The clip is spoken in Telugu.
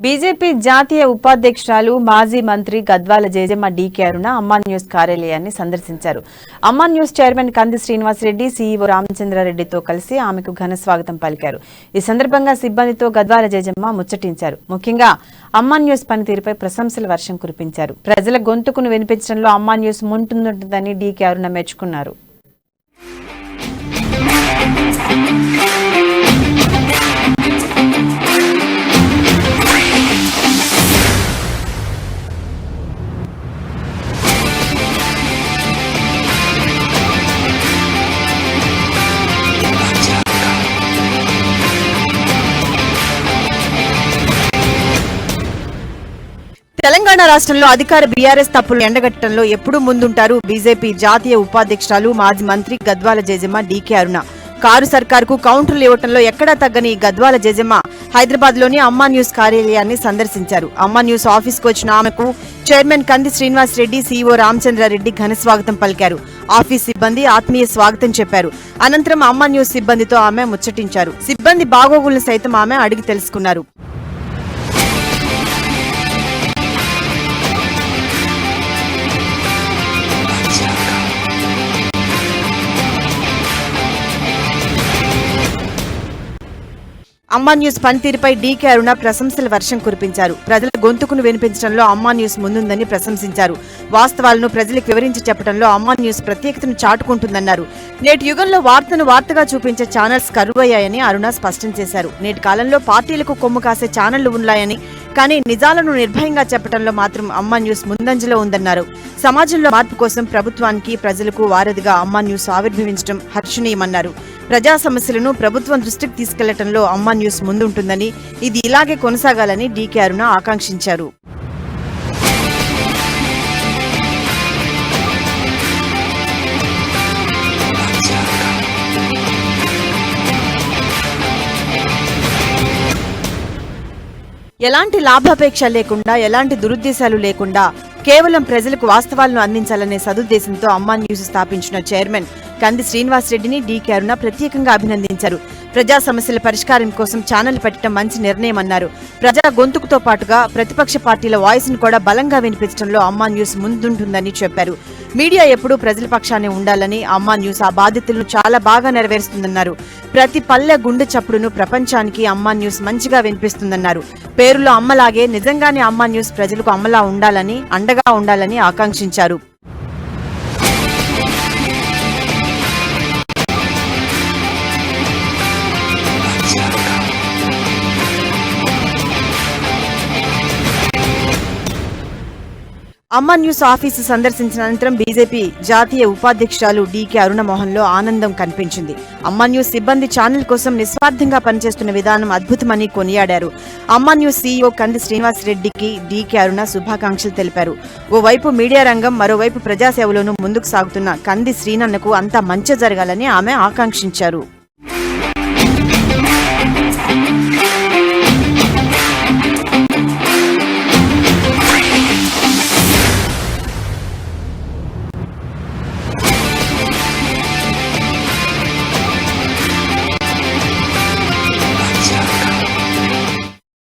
బీజేపీ జాతీయ ఉపాధ్యక్షురాలు మాజీ మంత్రి గద్వాల జేజమ్మ డీకే అరుణ అమ్మా న్యూస్ కార్యాలయాన్ని సందర్శించారు. అమ్మా న్యూస్ చైర్మన్ కంది శ్రీనివాసరెడ్డి, సీఈఓ రామచంద్రారెడ్డితో కలిసి ఆమెకు ఘన స్వాగతం పలికారు. ఈ సందర్భంగా సిబ్బందితో గద్వాల జేజమ్మ ముచ్చటించారు. ముఖ్యంగా అమ్మా న్యూస్ పనితీరుపై ప్రశంసల వర్షం కురిపించారు. ప్రజల గొంతుకును వినిపించడంలో అమ్మా న్యూస్ ముందుంటుందని డీకే అరుణ మెచ్చుకున్నారు. తెలంగాణ రాష్ట్రంలో అధికార బీఆర్ఎస్ తప్పులు ఎండగట్టడంలో ఎప్పుడూ ముందుంటారు బీజేపీ జాతీయ ఉపాధ్యక్షురాలు మాజీ మంత్రి గద్వాల జేజమ్మ డీకే అరుణ. కారు సర్కార్కు కౌంటర్లు ఇవ్వడంలో ఎక్కడా తగ్గని గద్వాల జేజమ్మ హైదరాబాద్ లోని అమ్మా న్యూస్ కార్యాలయాన్ని సందర్శించారు. అమ్మా న్యూస్ ఆఫీస్కు వచ్చిన ఆమెకు చైర్మన్ కంది శ్రీనివాసరెడ్డి, సీఈఓ రామచంద్రారెడ్డి ఘన స్వాగతం పలికారు. ఆఫీస్ సిబ్బంది ఆత్మీయ స్వాగతం చెప్పారు. అనంతరం అమ్మా న్యూస్ సిబ్బందితో ఆమె ముచ్చటించారు. సిబ్బంది బాగోగులను సైతం ఆమె అడిగి తెలుసుకున్నారు. అమ్మా న్యూస్ పనితీరుపై డీకే అరుణ ప్రశంసల వర్షం కురిపించారు. ప్రజల గొంతుకును వినిపించడంలో అమ్మా న్యూస్ ముందుందని ప్రశంసించారు. వాస్తవాలను ప్రజలకు వివరించి చెప్పడంలో అమ్మా న్యూస్ ప్రత్యేకతను చాటుకుంటుందన్నారు. నేటి యుగంలో వార్తను వార్తగా చూపించే ఛానల్స్ కరువయ్యాయని అరుణ స్పష్టం చేశారు. నేటి కాలంలో పార్టీలకు కొమ్ము కాసే ఛానళ్లు ఉన్నాయని, కానీ నిజాలను నిర్భయంగా చెప్పడంలో మాత్రం అమ్మా న్యూస్ ముందంజలో ఉందన్నారు. సమాజంలో మార్పు కోసం ప్రభుత్వానికి, ప్రజలకు వారధిగా అమ్మా న్యూస్ ఆవిర్భవించడం హర్షణీయమన్నారు. ప్రజా సమస్యలను ప్రభుత్వం దృష్టికి తీసుకెళ్లడంలో అమ్మా న్యూస్ ముందుంటుందని, ఇది ఇలాగే కొనసాగాలని డీకే అరుణ ఆకాంక్షించారు. ఎలాంటి లాభాపేక్ష లేకుండా, ఎలాంటి దురుద్దేశాలు లేకుండా కేవలం ప్రజలకు వాస్తవాలను అందించాలనే సదుద్దేశంతో అమ్మా న్యూస్ స్థాపించిన చైర్మన్ కంది శ్రీనివాసరెడ్డిని డీకే అరుణ ప్రత్యేకంగా అభినందించారు. ప్రజా సమస్యల పరిష్కారం కోసం ఛానల్ పెట్టడం మంచి నిర్ణయమన్నారు. ప్రజా గొంతుకుతో పాటుగా ప్రతిపక్ష పార్టీల వాయిస్ ను కూడా బలంగా వినిపించడంలో అమ్మా న్యూస్ ముందుంటుందని చెప్పారు. మీడియా ఎప్పుడూ ప్రజల పక్షానే ఉండాలని, అమ్మా న్యూస్ ఆ బాధ్యతలను చాలా బాగా నెరవేరుస్తుందన్నారు. ప్రతి పల్లె గుండె చప్పుడును ప్రపంచానికి అమ్మా న్యూస్ మంచిగా వినిపిస్తుందన్నారు. పేరులో అమ్మలాగే నిజంగానే అమ్మా న్యూస్ ప్రజలకు అమ్మలా ఉండాలని, అండగా ఉండాలని ఆకాంక్షించారు. అమ్మా న్యూస్ ఆఫీసు సందర్శించిన అనంతరం బీజేపీ జాతీయ ఉపాధ్యక్షురాలు డీకే అరుణ మోహన్లో ఆనందం కనిపించింది. అమ్మా న్యూస్ సిబ్బంది ఛానల్ కోసం నిస్వార్థంగా పనిచేస్తున్న విధానం అద్భుతమని కొనియాడారు. అమ్మా న్యూస్ సీఈఓ కంది శ్రీనివాసరెడ్డికి డీకే అరుణ శుభాకాంక్షలు తెలిపారు. ఓవైపు మీడియా రంగం, మరోవైపు ప్రజాసేవలోనూ ముందుకు సాగుతున్న కంది శ్రీనన్నకు అంతా మంచి జరగాలని ఆమె ఆకాంక్షించారు.